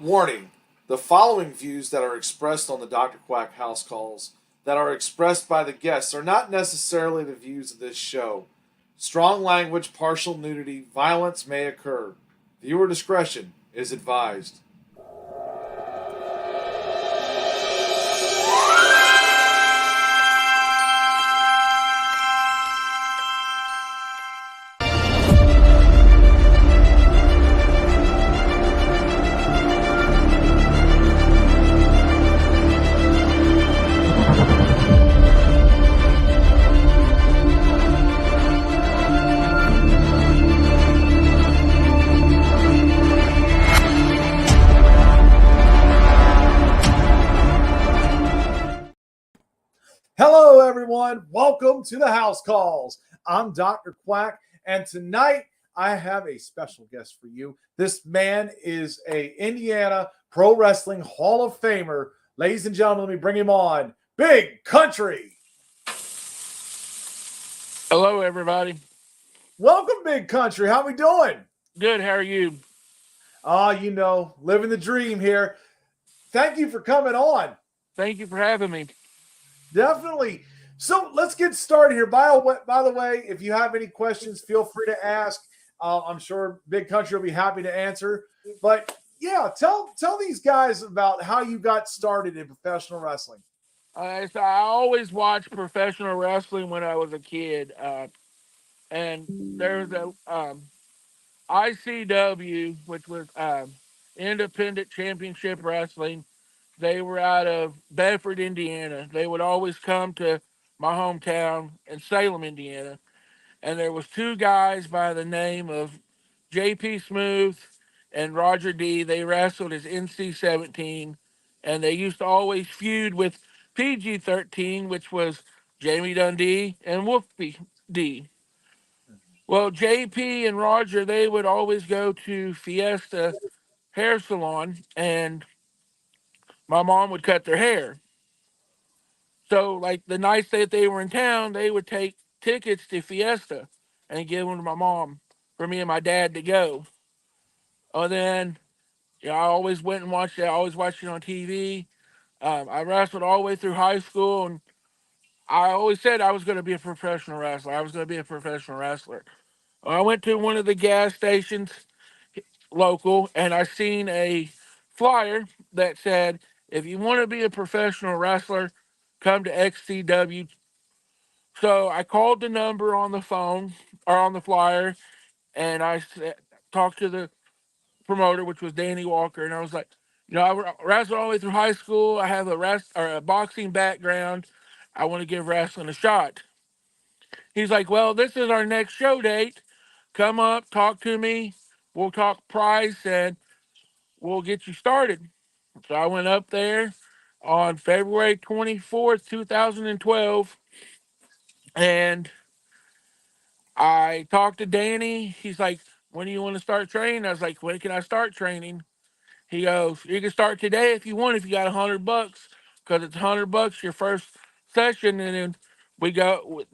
Warning: the following views that are expressed on the Dr. Quack house calls that are expressed by the guests are not necessarily the views of this show. Strong language, partial nudity, violence may occur. Viewer discretion is advised. Hello, everyone. Welcome to the House Calls. I'm Dr. Quack, and tonight I have a special guest for you. This man is a Indiana Pro Wrestling Hall of Famer. Ladies and gentlemen, let me bring him on. Big Country. Hello, everybody. Welcome, Big Country. How we doing? Good. How are you? Living the dream here. Thank you for coming on. Thank you for having me. Definitely. So let's get started here. By the way, if you have any questions, feel free to ask. I'm sure Big Country will be happy to answer. But yeah, tell these guys about how you got started in professional wrestling. So I always watched professional wrestling when I was a kid, and there's a ICW, which was Independent Championship Wrestling. They were out of Bedford, Indiana. They would always come to my hometown in Salem, Indiana, and there was two guys by the name of J.P. Smooth and Roger D. They wrestled as NC-17, and they used to always feud with PG-13, which was Jamie Dundee and Wolfie D. Well, JP and Roger, they would always go to Fiesta Hair Salon, and my mom would cut their hair. So, like the nights that they were in town, they would take tickets to Fiesta and give them to my mom for me and my dad to go. And then, I always went and watched it. I always watched it on TV. I wrestled all the way through high school, and I always said I was going to be a professional wrestler. I was going to be a professional wrestler. I went to one of the gas stations local, and I seen a flyer that said, "If you want to be a professional wrestler, come to XCW." So I called the number on the phone or on the flyer, and talked to the promoter, which was Danny Walker, and I was like, I wrestled all the way through high school. I have a boxing background. I want to give wrestling a shot. He's like, well, this is our next show date. Come up, talk to me. We'll talk price, and we'll get you started. So I went up there on February 24th, 2012, and I talked to Danny. He's like, when do you want to start training? I was like, when can I start training? He goes, you can start today if you want, if you got $100, because it's $100 your first session, and then we go,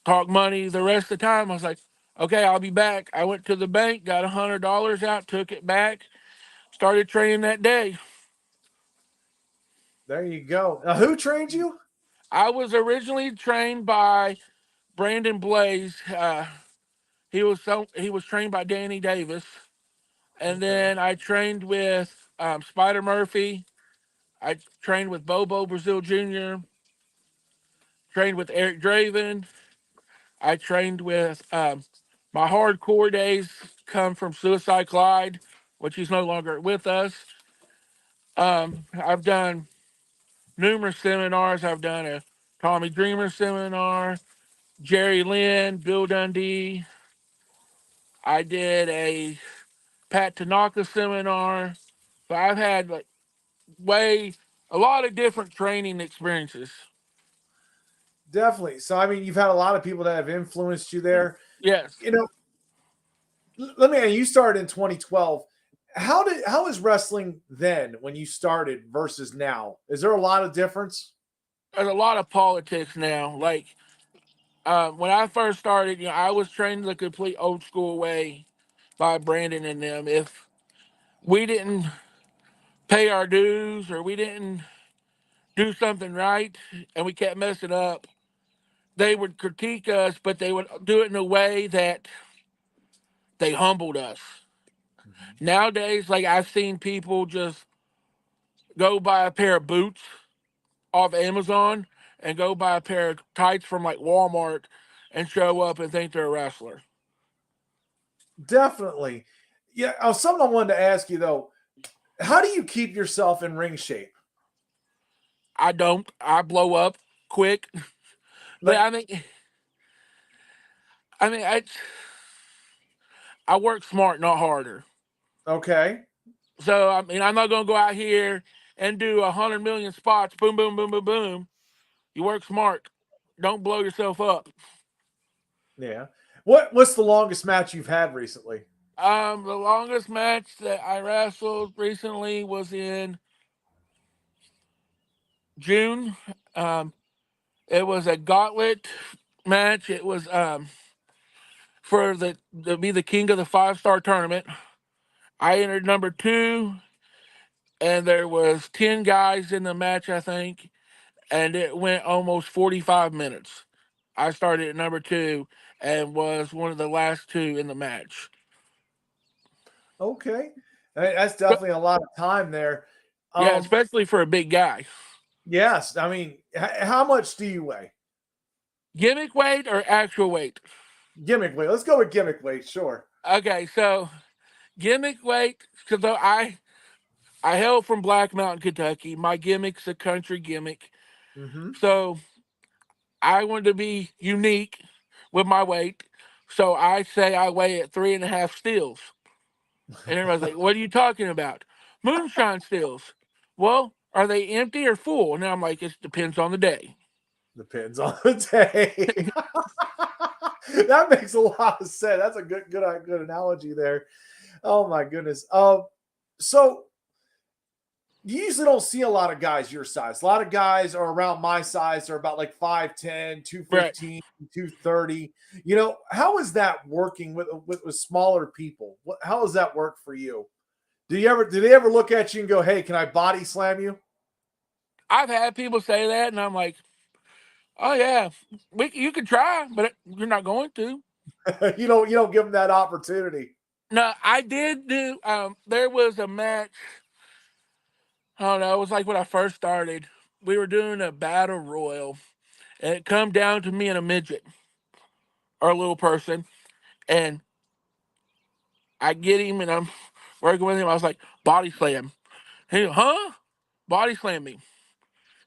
talk money the rest of the time. I was like, okay, I'll be back. I went to the bank, got $100 out, took it back, started training that day. There you go. Now, who trained you? I was originally trained by Brandon Blaze. He was trained by Danny Davis, and then I trained with Spider Murphy. I trained with Bobo Brazil Jr., trained with Eric Draven. I trained with my hardcore days come from Suicide Clyde, which he's no longer with us. I've done numerous seminars. I've done a Tommy Dreamer seminar, Jerry Lynn, Bill Dundee. I did a Pat Tanaka seminar. So I've had way a lot of different training experiences. Definitely. So I mean, you've had a lot of people that have influenced you there. Yes. You know, let me. You started in 2012. How is wrestling then when you started versus now? Is there a lot of difference? There's a lot of politics now. Like when I first started, I was trained the complete old school way by Brandon and them. If we didn't pay our dues or we didn't do something right and we kept messing up, they would critique us, but they would do it in a way that they humbled us. Mhm. Nowadays, like I've seen people just go buy a pair of boots off Amazon and go buy a pair of tights from like Walmart and show up and think they're a wrestler. Definitely. Yeah. Something I wanted to ask you though. How do you keep yourself in ring shape? I don't. I blow up quick. But Like, I work smart, not harder. okay. So I'm not gonna go out here and do 100 million spots. Boom, boom, boom, boom, boom. You work smart. Don't blow yourself up. Yeah. What's the longest match you've had recently? The longest match that I wrestled recently was in June. Um, it was a gauntlet match. It was for the to be the king of the 5-star tournament. I entered number two, and there was 10 guys in the match, I think, and it went almost 45 minutes. I started at number two and was one of the last two in the match. Okay. That's definitely a lot of time there. Yeah, Um, especially for a big guy. yes. I mean, how much do you weigh? Gimmick weight or actual weight? Gimmick weight. Let's go with gimmick weight. Sure. Okay, so gimmick weight, because I hail from Black Mountain, Kentucky. My gimmick's a country gimmick. Mm-hmm. So I wanted to be unique with my weight. So I say I weigh at 3.5 steals. And everybody's like, what are you talking about? Moonshine stills. Well, are they empty or full? And I'm like, it depends on the day. Depends on the day. That makes a lot of sense. That's a good analogy there. Oh my goodness. So you usually don't see a lot of guys your size. A lot of guys are around my size. They're about like 5'10, Right. 230. How is that working with smaller people? How does that work for you? Do they ever look at you and go, "Hey, can I body slam you?" I've had people say that, and I'm like, oh, yeah, you can try, but you're not going to. You don't give them that opportunity. No, I did do, there was a match, I don't know, it was like when I first started. We were doing a battle royal, and it come down to me and a midget or a little person, and I get him, and I'm working with him. I was like, body slam. He, huh? Body slam me.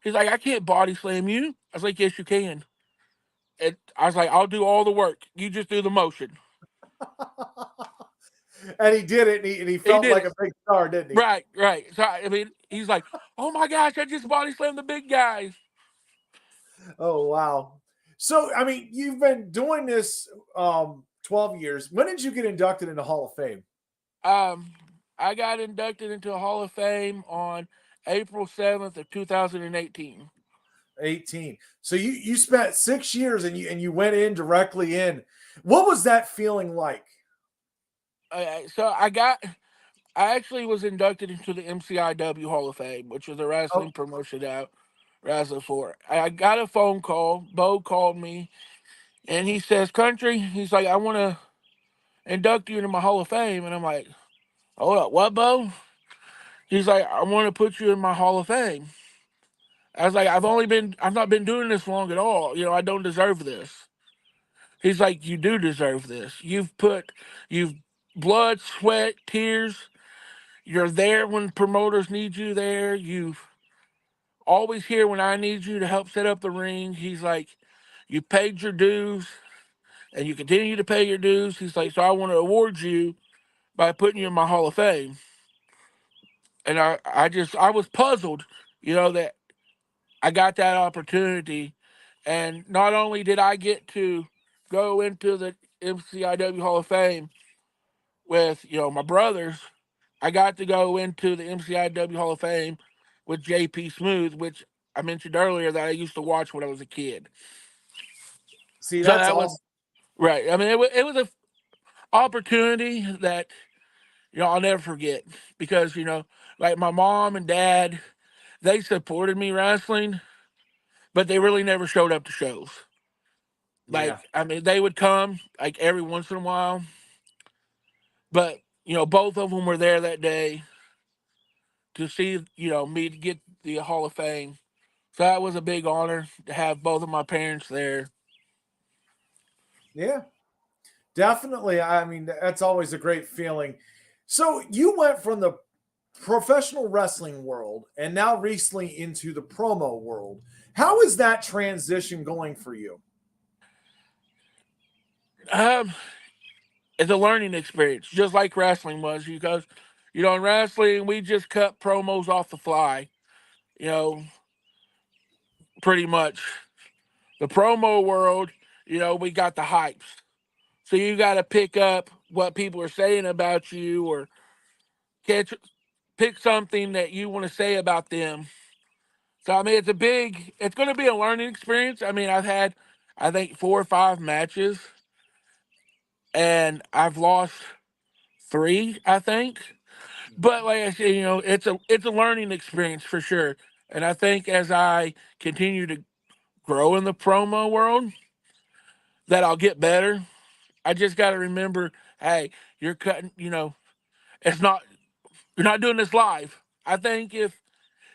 He's like, I can't body slam you. I was like, yes, you can. I was like, I'll do all the work. You just do the motion. And he did it, and he He felt did like it. a big star, didn't he? Right, right. So, I mean, he's like, oh my gosh, I just body slammed the big guys. Oh wow. So I mean, you've been doing this 12 years. When did you get inducted into Hall of Fame? Um, I got inducted into a Hall of Fame on April 7th of 2018. 18. So you spent 6 years and you went in directly in. What was that feeling like? So I actually was inducted into the MCIW Hall of Fame, which is a Oh, wrestling promotion out wrestling for. I got a phone call. Bo called me, and he says, "Country," he's like, "I want to induct you into my Hall of Fame," and I'm like, "Hold up, what, Bo?" He's like, "I want to put you in my Hall of Fame." I was like, I've not been doing this long at all. I don't deserve this." He's like, "You do deserve this. You've blood, sweat, tears. You're there when promoters need you there. You've always here when I need you to help set up the ring." He's like, "You paid your dues and you continue to pay your dues." He's like, "So I want to award you by putting you in my Hall of Fame." And I was puzzled, that I got that opportunity. And not only did I get to go into the MCIW Hall of Fame with, my brothers, I got to go into the MCIW Hall of Fame with JP Smooth, which I mentioned earlier that I used to watch when I was a kid. see, So that's that was awesome. right. I mean, it was a opportunity that I'll never forget because like my mom and dad, they supported me wrestling, but they really never showed up to shows. Yeah. Like, I mean, they would come like every once in a while, but both of them were there that day to see me to get the Hall of Fame. So that was a big honor to have both of my parents there. Yeah. Definitely. I mean, that's always a great feeling. So you went from the professional wrestling world and now recently into the promo world. How is that transition going for you? Um, it's a learning experience, just like wrestling was, because in wrestling we just cut promos off the fly. You know, pretty much the promo world. We got the hypes, so you got to pick up what people are saying about you, or catch pick something that you want to say about them. So I mean, it's going to be a learning experience. I mean, I've had, I think, 4 or 5 matches, and I've lost 3, I think. But like I said, it's a learning experience for sure. And I think as I continue to grow in the promo world, that I'll get better. I just got to remember, hey, you're cutting. It's not you're not doing this live. I think if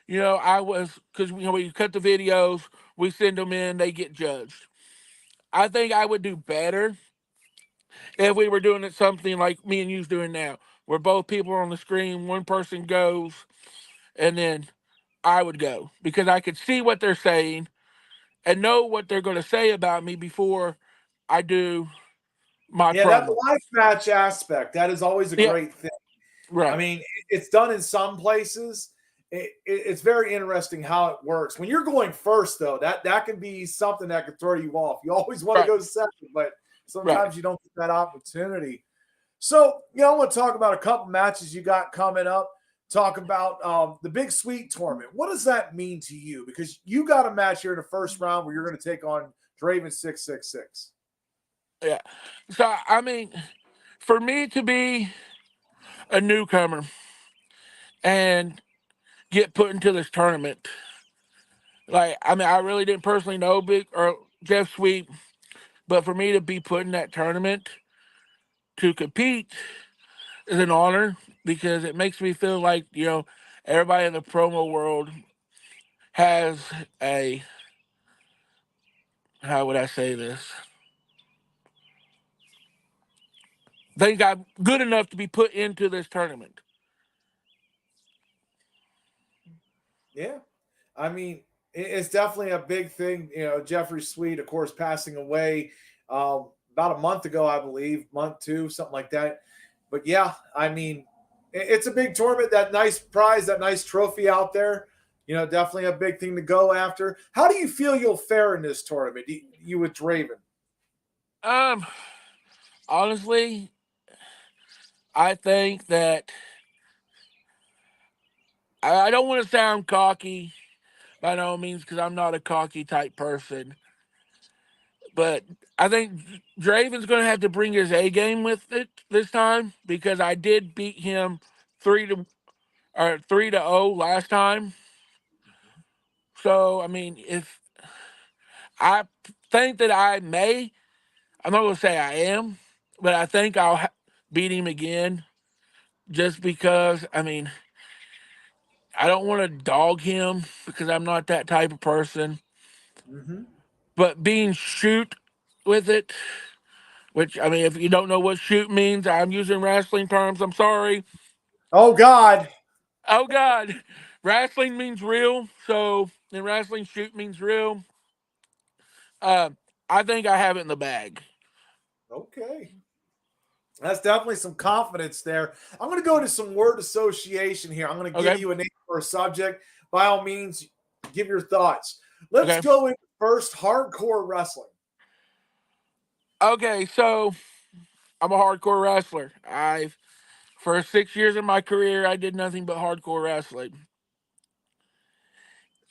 I was, because we cut the videos, we send them in, they get judged. I think I would do better if we were doing it something like me and you's doing now, where both people are on the screen, one person goes, and then I would go because I could see what they're saying and know what they're going to say about me before I do my Yeah, that promo. live match aspect, that is always a Yeah, great thing. I right, mean, it's done in some places. It's very interesting how it works. When you're going first, though, that can be something that could throw you off. You always want to right, go second, but right. sometimes you don't get that opportunity. So, I want to talk about a couple matches you got coming up. Talk about the Big Sweet tournament. What does that mean to you? Because you got a match here in the first round where you're going to take on Draven 666. Yeah. So I mean, for me to be a newcomer and get put into this tournament, like I mean, I really didn't personally know Big or Jeff Sweet, but for me to be put in that tournament to compete is an honor because it makes me feel like everybody in the promo world has a, how would I say this? Think I'm good enough to be put into this tournament. Yeah. I mean, it's definitely a big thing. Jeffrey Sweet, of course, passing away about a month ago, I believe, month two, something like that. But yeah, I mean, it's a big tournament. That nice prize, that nice trophy out there. Definitely a big thing to go after. How do you feel you'll fare in this tournament? You with Draven? Um, Honestly, I think that I don't want to sound cocky by no means because I'm not a cocky type person, but I think Draven's going to have to bring his A game with it this time because I did beat him 3-0 last time. So I mean, if I think that I'm not going to say I am, but I think beat him again just because. I mean, I don't want to dog him because I'm not that type of person. Mm-hmm. But being shoot with it, which I mean, if you don't know what shoot means, I'm using wrestling terms. I'm sorry. Oh God. Oh God, wrestling means real. So in wrestling, shoot means real. Uh, I think I have it in the bag. Okay. That's definitely some confidence there. I'm going to go to some word association here. I'm going to give Okay. you a name for a subject. By all means, give your thoughts. Let's Okay. go in first hardcore wrestling. Okay. So I'm a hardcore wrestler. I've For 6 years of my career, I did nothing but hardcore wrestling.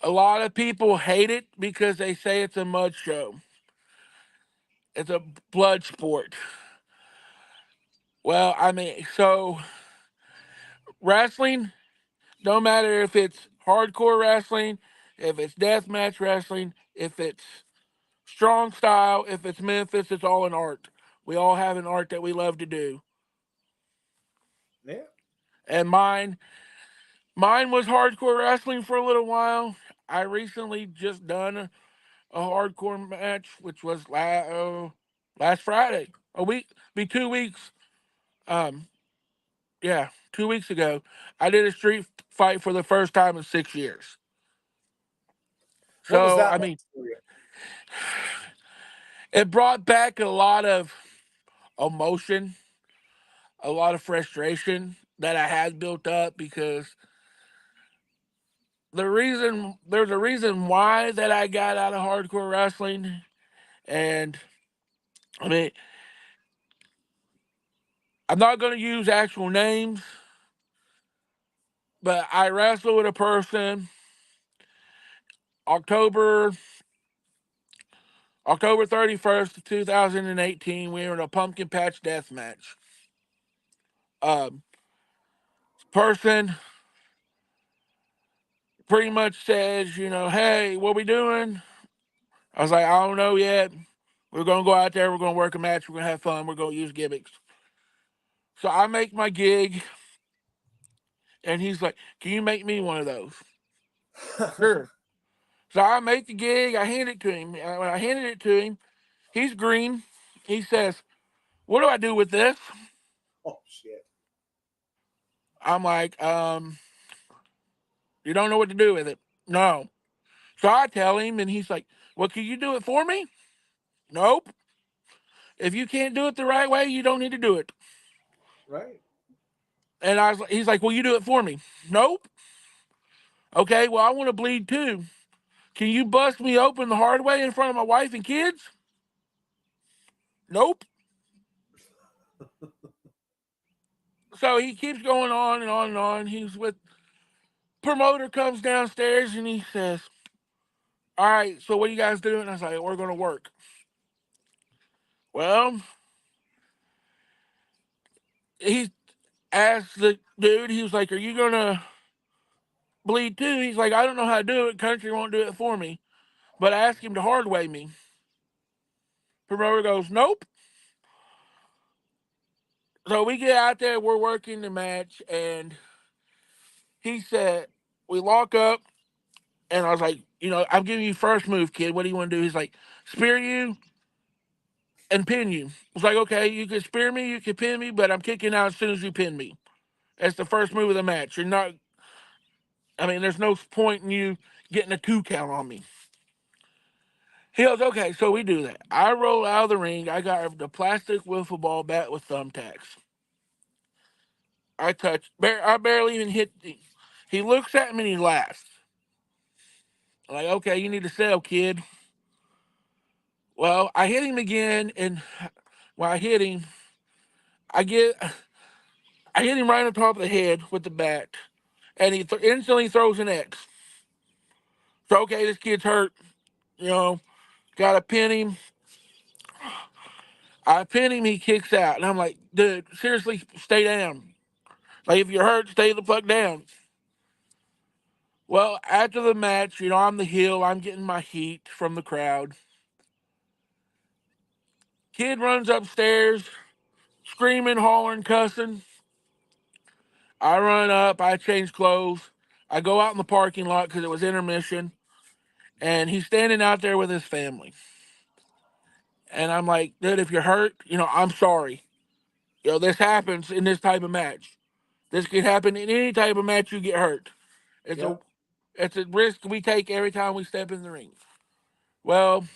A lot of people hate it because they say it's a mud show. It's a blood sport. Well, I mean, so Wrestling, no matter if it's hardcore wrestling, if it's deathmatch wrestling, if it's strong style, if it's Memphis, it's all an art. We all have an art that we love to do. Yeah. And mine was hardcore wrestling for a little while. I recently just done a hardcore match, which was last Friday. A week, be 2 weeks. Um, yeah, 2 weeks ago, I did a street fight for the first time in 6 years. What was So that I like mean, for you? it brought back a lot of emotion, a lot of frustration that I had built up because there's a reason why that I got out of hardcore wrestling, and I mean, I'm not going to use actual names, but I wrestled with a person October October 31st, 2018. We were in a pumpkin patch death match. Um, Person pretty much says, hey, what we doing? I was like, I don't know yet. We're gonna go out there. We're gonna work a match. We're gonna have fun. We're gonna use gimmicks. So I make my gig, and he's like, "Can you make me one of those?" Sure. So I make the gig. I hand it to him. When I handed it to him, he's green. He says, "What do I do with this?" Oh shit. I'm like, "You don't know what to do with it." No. So I tell him, and he's like, "Well, can you do it for me?" Nope. If you can't do it the right way, you don't need to do it. Right. And he's like, "Well, you do it for me." Nope. Okay. Well, I want to bleed too. Can you bust me open the hard way in front of my wife and kids? Nope. So he keeps going on and on and on. He's with promoter comes downstairs and he says, "All right, so what are you guys doing?" I was like, "We're gonna work." Well, he asked the dude, he was like, "Are you gonna bleed too?" He's like, "I don't know how to do it. Country won't do it for me." But I asked him to hard way me. Promoter goes, "Nope." So we get out there, we're working the match, and he said, we lock up, and I was like, "I'm giving you first move, kid. What do you want to do?" He's like, "Spear you and pin you." I was like, "Okay, you can spear me, you can pin me, but I'm kicking out as soon as you pin me. That's the first move of the match. You're not, I mean, there's no point in you getting a 2 count on me." He goes, "Okay," so we do that. I roll out of the ring. I got the plastic wiffle ball bat with thumbtacks. I barely even hit him. He looks at me and he laughs. I'm like, "Okay, you need to sell, kid." Well, I hit him again, and when I hit him, I get I hit him right on top of the head with the bat, and he instantly throws an X. So okay, this kid's hurt. You know, gotta pin him. I pin him. He kicks out, and I'm like, "Dude, seriously, stay down. Like if you're hurt, stay the fuck down." Well, after the match, I'm the heel. I'm getting my heat from the crowd. Kid runs upstairs, screaming, hollering, cussing. I run up. I change clothes. I go out in the parking lot because it was intermission, and he's standing out there with his family. And I'm like, "Dude, if you're hurt, I'm sorry. This happens in this type of match. This can happen in any type of match you get hurt. It's a Yep. it's a risk we take every time we step in the ring." Well,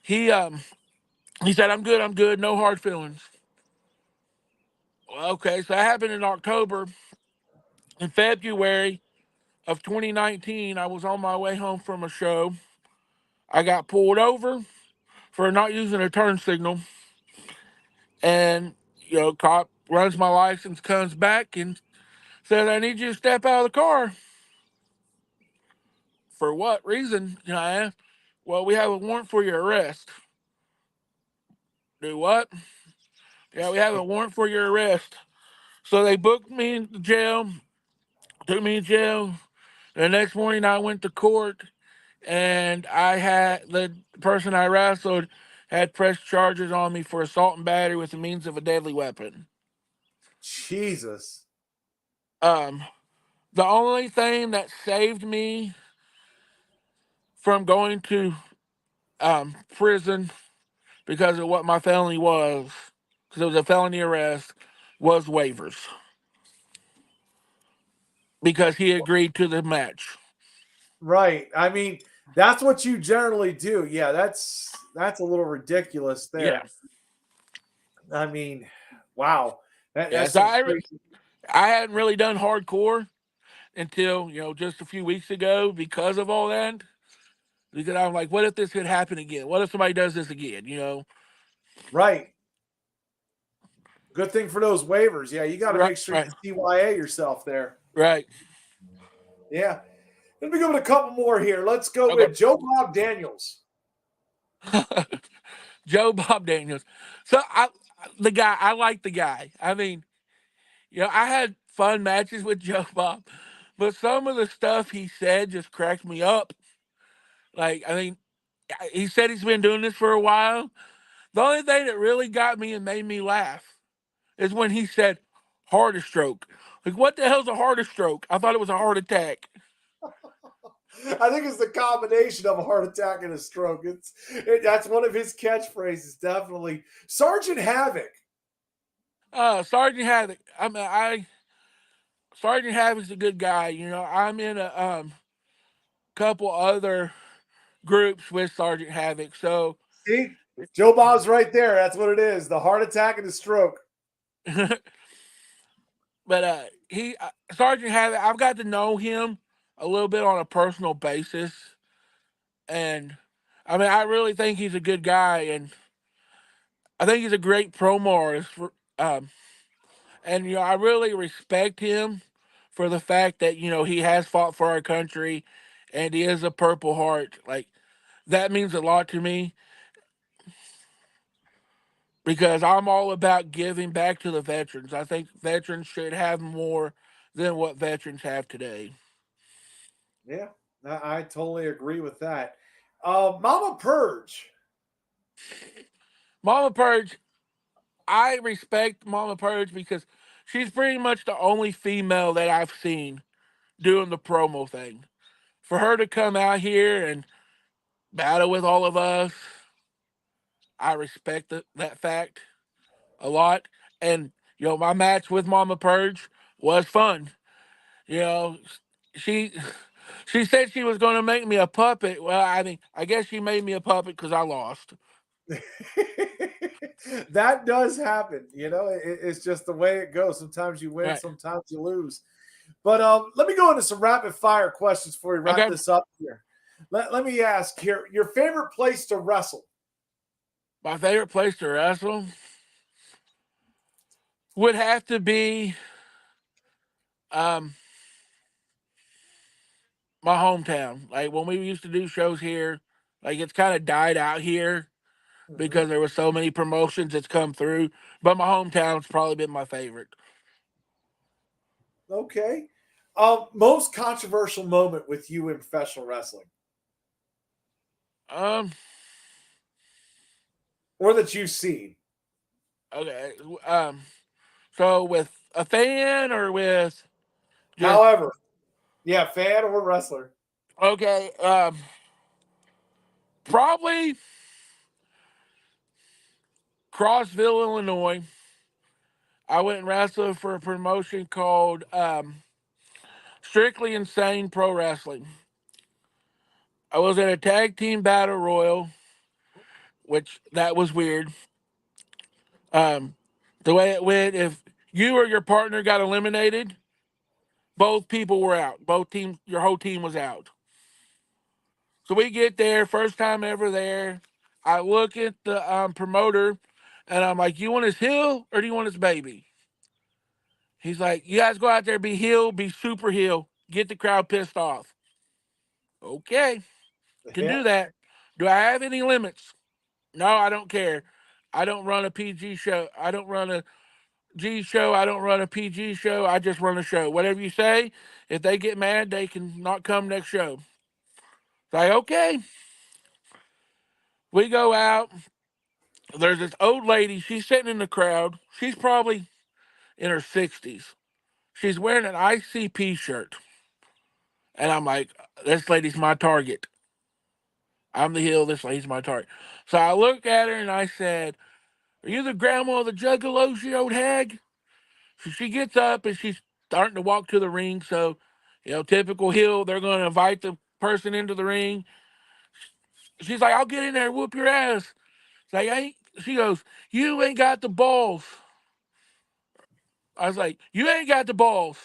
he said, I'm good, no hard feelings." Well, okay, so that happened in October. In February of 2019, I was on my way home from a show. I got pulled over for not using a turn signal, and cop runs my license, comes back and said, "I need you to step out of the car." "For what reason?" I asked. "Well, we have a warrant for your arrest." "Do what?" "Yeah, we have a warrant for your arrest." So they booked me in jail, took me in jail. The next morning I went to court, and I had the person I wrestled had pressed charges on me for assault and battery with the means of a deadly weapon. Jesus. Um, the only thing that saved me from going to prison because of what my felony was, because it was a felony arrest, was waivers. Because he agreed to the match. Right. I mean, that's what you generally do. Yeah, that's a little ridiculous Yeah, there. I mean, wow. yeah. That's So some crazy. I hadn't really done hardcore until just a few weeks ago because of all that. Because I'm like, what if this could happen again? What if somebody does this again? Right. Good thing for those waivers. Yeah, you got to Right, make sure right, you CYA yourself there. right. Yeah. Let me go with a couple more here. Let's go Okay. with Joe Bob Daniels. Joe Bob Daniels. So I like the guy. I mean, I had fun matches with Joe Bob, but some of the stuff he said just cracked me up. Like, I mean, he said he's been doing this for a while. The only thing that really got me and made me laugh is when he said heart stroke. Like, what the hell's a heart stroke? I thought it was a heart attack. I think it's the combination of a heart attack and a stroke. That's one of his catchphrases, definitely. Sergeant Havoc. Sergeant Havoc. Sergeant Havoc's a good guy. I'm in a couple other groups with Sergeant Havoc. So, See, Joe Bob's right there. That's what it is. The heart attack and the stroke. but Sergeant Havoc, I've got to know him a little bit on a personal basis, and I mean, I really think he's a good guy, and I think he's a great promo artist. And I really respect him for the fact that he has fought for our country, and he is a Purple Heart. Like, that means a lot to me because I'm all about giving back to the veterans. I think veterans should have more than what veterans have today. Yeah, I totally agree with that. Mama Purge. Mama Purge, I respect Mama Purge because she's pretty much the only female that I've seen doing the promo thing. For her to come out here and battle with all of us, I respect that fact a lot. And my match with Mama Purge was fun. You know, she she said she was going to make me a puppet. Well, I mean, I guess she made me a puppet because I lost. That does happen. It's just the way it goes. Sometimes you win, Right. sometimes you lose. But let me go into some rapid fire questions before we wrap Okay. this up here. Let me ask here your favorite place to wrestle. My favorite place to wrestle would have to be um my hometown. Like when we used to do shows here, like it's kind of died out here Mhm. because there were so many promotions that's come through. But my hometown's probably been my favorite. Okay. Most controversial moment with you in professional wrestling, Um. or that you've seen. Okay. So with a fan or with just However, yeah, fan or wrestler. okay. Probably Crossville, Illinois. I went and wrestled for a promotion called Strictly Insane Pro Wrestling. I was in a tag team battle royal, which that was weird. Um, the way it went, if you or your partner got eliminated, both people were out. Both teams, your whole team was out. So we get there, first time ever there. I look at the promoter, and I'm like, "You want his heel or do you want his baby?" He's like, "You guys go out there, be heel, be super heel, get the crowd pissed off." Okay, can Yeah. do that. Do I have any limits? No, I don't care. I don't run a PG show. I don't run a show. I don't run a PG show. I just run a show. Whatever you say, if they get mad, they can not come next show. It's like, okay. We go out. There's this old lady. She's sitting in the crowd. She's probably in her 60s. She's wearing an ICP shirt. And I'm like, this lady's my target. I'm the heel. This lady's my target. So I look at her and I said, are you the grandma of the Juggalos, you old hag? So she gets up and she's starting to walk to the ring. So, typical heel, they're going to invite the person into the ring. She's like, I'll get in there and whoop your ass. It's like, she goes, you ain't got the balls. I was like, you ain't got the balls.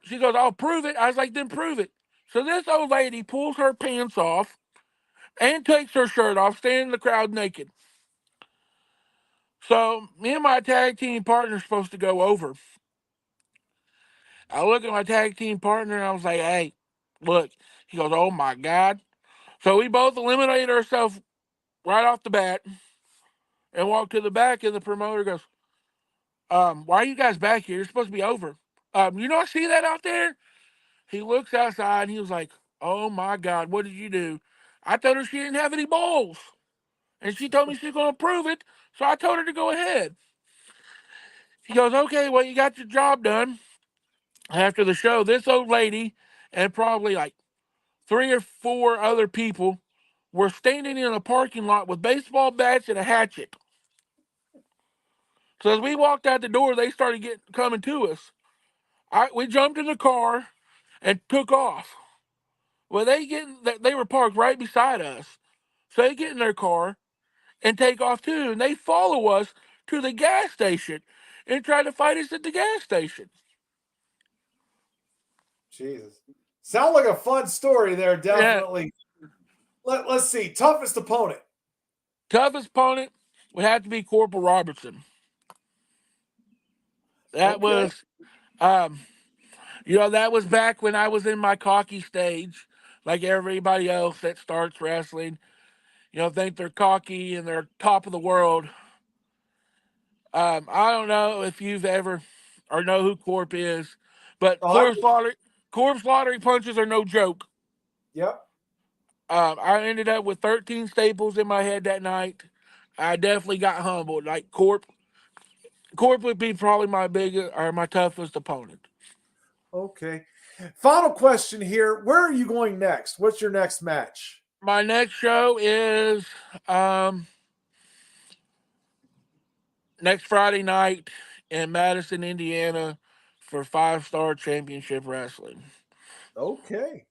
She goes, I'll prove it. I was like, then prove it. So this old lady pulls her pants off and takes her shirt off, standing in the crowd naked. So me and my tag team partner are supposed to go over. I look at my tag team partner and I was like, hey, look. He goes, oh my God. So we both eliminated ourselves right off the bat and walked to the back, and the promoter goes, why are you guys back here? You're supposed to be over. You not see that out there? He looks outside and he was like, oh my God, what did you do? I told her she didn't have any balls. And she told me she's going to prove it. So I told her to go ahead. He goes, okay, well, you got your job done. After the show, this old lady and probably like 3 or 4 other people were standing in a parking lot with baseball bats and a hatchet. So as we walked out the door, they started coming to us. We jumped in the car and took off. Well, they were parked right beside us. So they get in their car and take off too. And they follow us to the gas station and try to fight us at the gas station. Jesus. Sound like a fun story there, Yeah. definitely. Let's see. Toughest opponent. Toughest opponent would have to be Corporal Robertson. That Okay. was, that was back when I was in my cocky stage, like everybody else that starts wrestling. Think they're cocky and they're top of the world. I don't know if you've ever or know who Corp is, but Oh, Corp's lottery punches are no joke. yep. I ended up with 13 staples in my head that night. I definitely got humbled. Like Corp would be probably my biggest or my toughest opponent. Okay. Final question here. Where are you going next? What's your next match? My next show is next Friday night in Madison, Indiana for 5-star championship wrestling. Okay.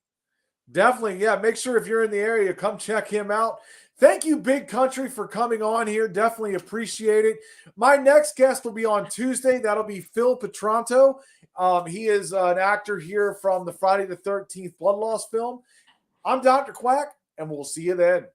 Definitely. Yeah. Make sure if you're in the area, come check him out. Thank you, Big Country, for coming on here. Definitely appreciate it. My next guest will be on Tuesday. That'll be Phil Petranto. He is an actor here from the Friday the 13th Blood Loss film. I'm Dr. Quack, and we'll see you then.